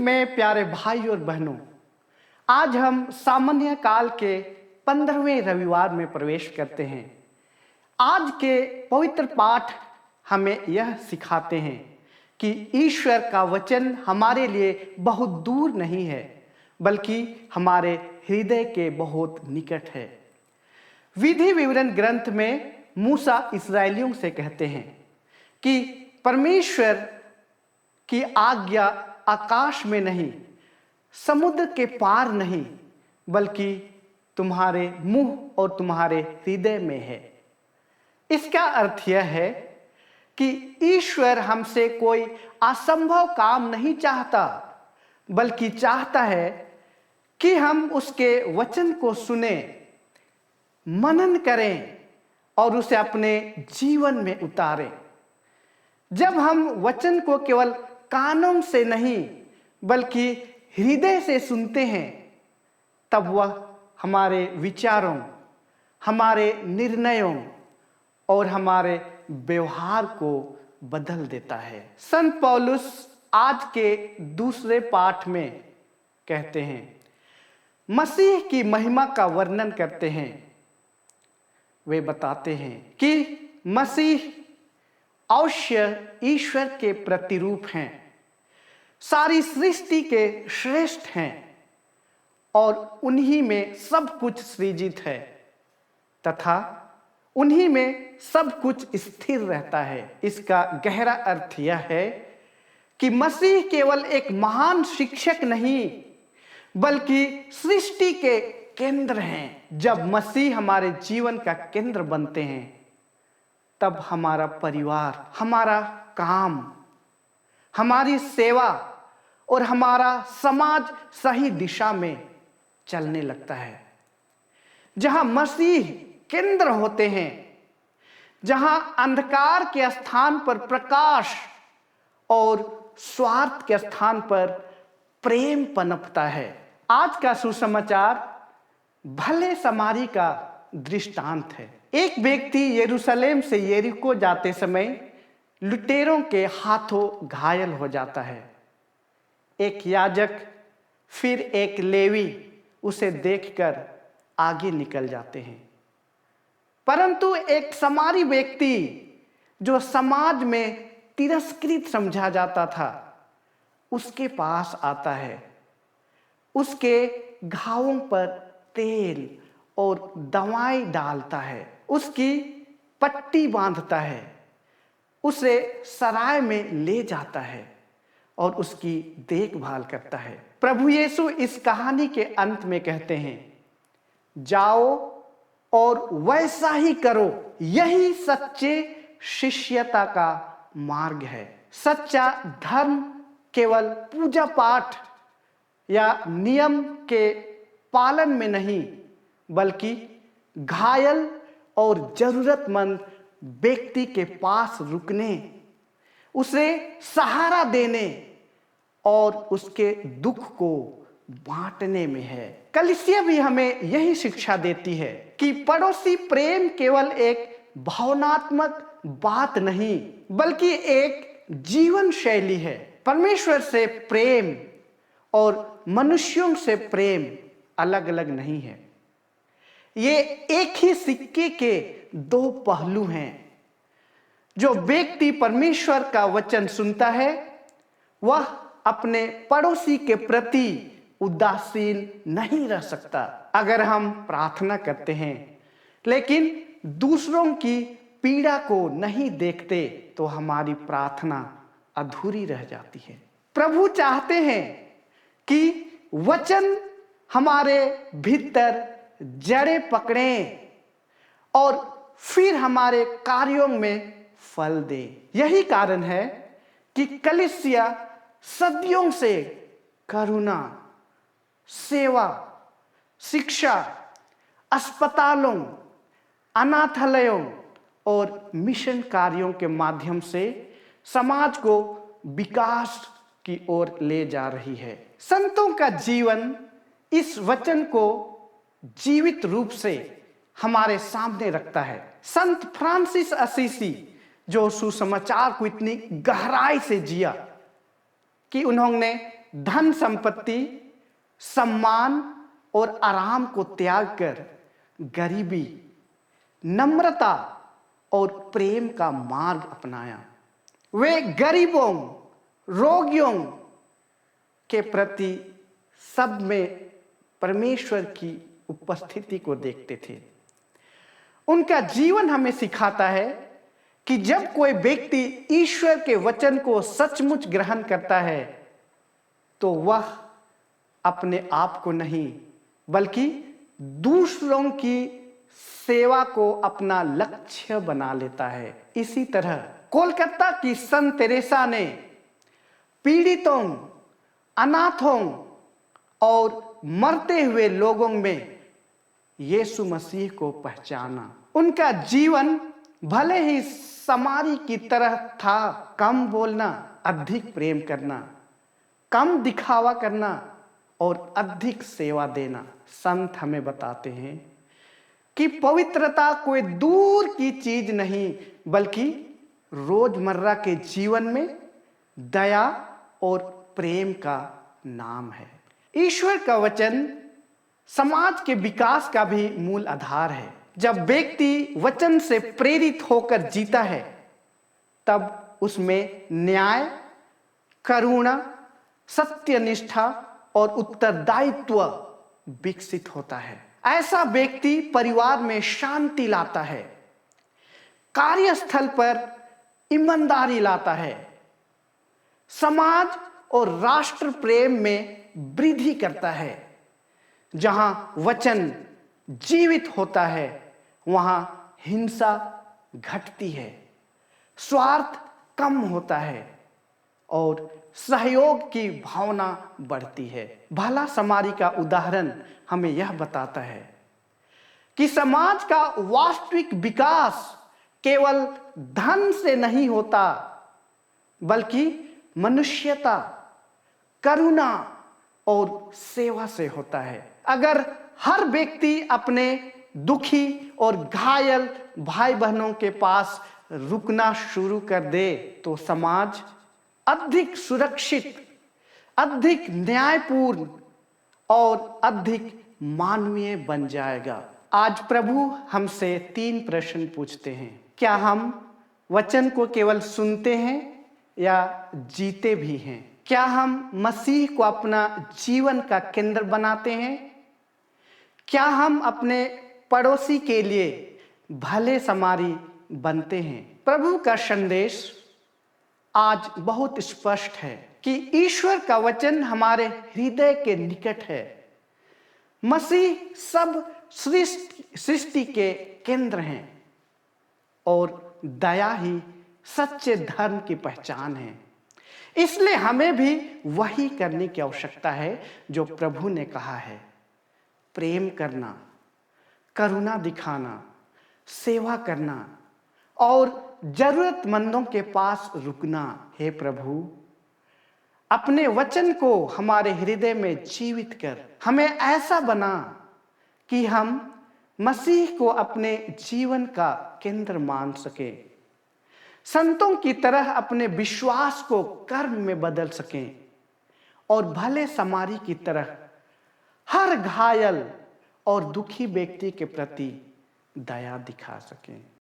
में प्यारे भाई और बहनों, आज हम सामान्य काल के 15वें रविवार में प्रवेश करते हैं। आज के पवित्र पाठ हमें यह सिखाते हैं कि ईश्वर का वचन हमारे लिए बहुत दूर नहीं है, बल्कि हमारे हृदय के बहुत निकट है। विधि विवरण ग्रंथ में मूसा इस्राएलियों से कहते हैं कि परमेश्वर की आज्ञा आकाश में नहीं, समुद्र के पार नहीं, बल्कि तुम्हारे मुंह और तुम्हारे हृदय में है। इसका अर्थ यह है कि ईश्वर हमसे कोई असंभव काम नहीं चाहता, बल्कि चाहता है कि हम उसके वचन को सुने, मनन करें और उसे अपने जीवन में उतारें। जब हम वचन को केवल कानों से नहीं बल्कि हृदय से सुनते हैं, तब वह हमारे विचारों, हमारे निर्णयों और हमारे व्यवहार को बदल देता है। संत पौलुस आज के दूसरे पाठ में कहते हैं, मसीह की महिमा का वर्णन करते हैं। वे बताते हैं कि मसीह अवश्य ईश्वर के प्रतिरूप हैं, सारी सृष्टि के श्रेष्ठ हैं और उन्हीं में सब कुछ सृजित है तथा उन्हीं में सब कुछ स्थिर रहता है। इसका गहरा अर्थ यह है कि मसीह केवल एक महान शिक्षक नहीं, बल्कि सृष्टि के केंद्र हैं। जब मसीह हमारे जीवन का केंद्र बनते हैं, तब हमारा परिवार, हमारा काम, हमारी सेवा और हमारा समाज सही दिशा में चलने लगता है। जहां मसीह केंद्र होते हैं, जहां अंधकार के स्थान पर प्रकाश और स्वार्थ के स्थान पर प्रेम पनपता है। आज का सुसमाचार भले समारी का दृष्टांत है। एक व्यक्ति यरूशलेम से यरीको जाते समय लुटेरों के हाथों घायल हो जाता है। एक याजक फिर एक लेवी उसे देखकर आगे निकल जाते हैं, परंतु एक समारी व्यक्ति जो समाज में तिरस्कृत समझा जाता था, उसके पास आता है, उसके घावों पर तेल और दवाई डालता है, उसकी पट्टी बांधता है, उसे सराय में ले जाता है और उसकी देखभाल करता है। प्रभु यीशु इस कहानी के अंत में कहते हैं, जाओ और वैसा ही करो। यही सच्चे शिष्यता का मार्ग है। सच्चा धर्म केवल पूजा पाठ या नियम के पालन में नहीं, बल्कि घायल और जरूरतमंद व्यक्ति के पास रुकने, उसे सहारा देने और उसके दुख को बांटने में है। कलीसिया भी हमें यही शिक्षा देती है कि पड़ोसी प्रेम केवल एक भावनात्मक बात नहीं, बल्कि एक जीवन शैली है। परमेश्वर से प्रेम और मनुष्यों से प्रेम अलग अलग नहीं है। ये एक ही सिक्के के दो पहलू हैं। जो व्यक्ति परमेश्वर का वचन सुनता है, वह अपने पड़ोसी के प्रति उदासीन नहीं रह सकता। अगर हम प्रार्थना करते हैं लेकिन दूसरों की पीड़ा को नहीं देखते, तो हमारी प्रार्थना अधूरी रह जाती है। प्रभु चाहते हैं कि वचन हमारे भीतर जड़ें पकड़ें और फिर हमारे कार्यों में फल दे। यही कारण है कि कलीसिया सदियों से करुणा, सेवा, शिक्षा, अस्पतालों, अनाथालयों और मिशन कार्यों के माध्यम से समाज को विकास की ओर ले जा रही है। संतों का जीवन इस वचन को जीवित रूप से हमारे सामने रखता है। संत फ्रांसिस असीसी, जो सुसमाचार को इतनी गहराई से जिया कि उन्होंने धन संपत्ति, सम्मान और आराम को त्याग कर गरीबी, नम्रता और प्रेम का मार्ग अपनाया। वे गरीबों, रोगियों के प्रति सब में परमेश्वर की उपस्थिति को देखते थे। उनका जीवन हमें सिखाता है कि जब कोई व्यक्ति ईश्वर के वचन को सचमुच ग्रहण करता है तो वह अपने आप को नहीं बल्कि दूसरों की सेवा को अपना लक्ष्य बना लेता है। इसी तरह कोलकाता की संत तेरेसा ने पीड़ितों, अनाथों और मरते हुए लोगों में यीशु मसीह को पहचाना। उनका जीवन भले ही समारी की तरह था, कम बोलना, अधिक प्रेम करना, कम दिखावा करना और अधिक सेवा देना। संत हमें बताते हैं कि पवित्रता कोई दूर की चीज नहीं बल्कि रोजमर्रा के जीवन में दया और प्रेम का नाम है। ईश्वर का वचन समाज के विकास का भी मूल आधार है। जब व्यक्ति वचन से प्रेरित होकर जीता है तब उसमें न्याय, करुणा, सत्यनिष्ठा और उत्तरदायित्व विकसित होता है। ऐसा व्यक्ति परिवार में शांति लाता है, कार्यस्थल पर ईमानदारी लाता है, समाज और राष्ट्र प्रेम में वृद्धि करता है। जहां वचन जीवित होता है वहां हिंसा घटती है, स्वार्थ कम होता है और सहयोग की भावना बढ़ती है। भला समारी का उदाहरण हमें यह बताता है कि समाज का वास्तविक विकास केवल धन से नहीं होता बल्कि मनुष्यता, करुणा और सेवा से होता है। अगर हर व्यक्ति अपने दुखी और घायल भाई बहनों के पास रुकना शुरू कर दे तो समाज अधिक सुरक्षित, अधिक न्यायपूर्ण और अधिक मानवीय बन जाएगा। आज प्रभु हमसे 3 प्रश्न पूछते हैं। क्या हम वचन को केवल सुनते हैं या जीते भी हैं? क्या हम मसीह को अपना जीवन का केंद्र बनाते हैं? क्या हम अपने पड़ोसी के लिए भले समारी बनते हैं? प्रभु का संदेश आज बहुत स्पष्ट है कि ईश्वर का वचन हमारे हृदय के निकट है। मसीह सब सृष्टि के केंद्र हैं और दया ही सच्चे धर्म की पहचान है। इसलिए हमें भी वही करने की आवश्यकता है जो प्रभु ने कहा है। प्रेम करना, करुणा दिखाना, सेवा करना और जरूरतमंदों के पास रुकना। हे प्रभु, अपने वचन को हमारे हृदय में जीवित कर हमें ऐसा बना कि हम मसीह को अपने जीवन का केंद्र मान सके, संतों की तरह अपने विश्वास को कर्म में बदल सकें और भले समारी की तरह हर घायल और दुखी व्यक्ति के प्रति दया दिखा सकें।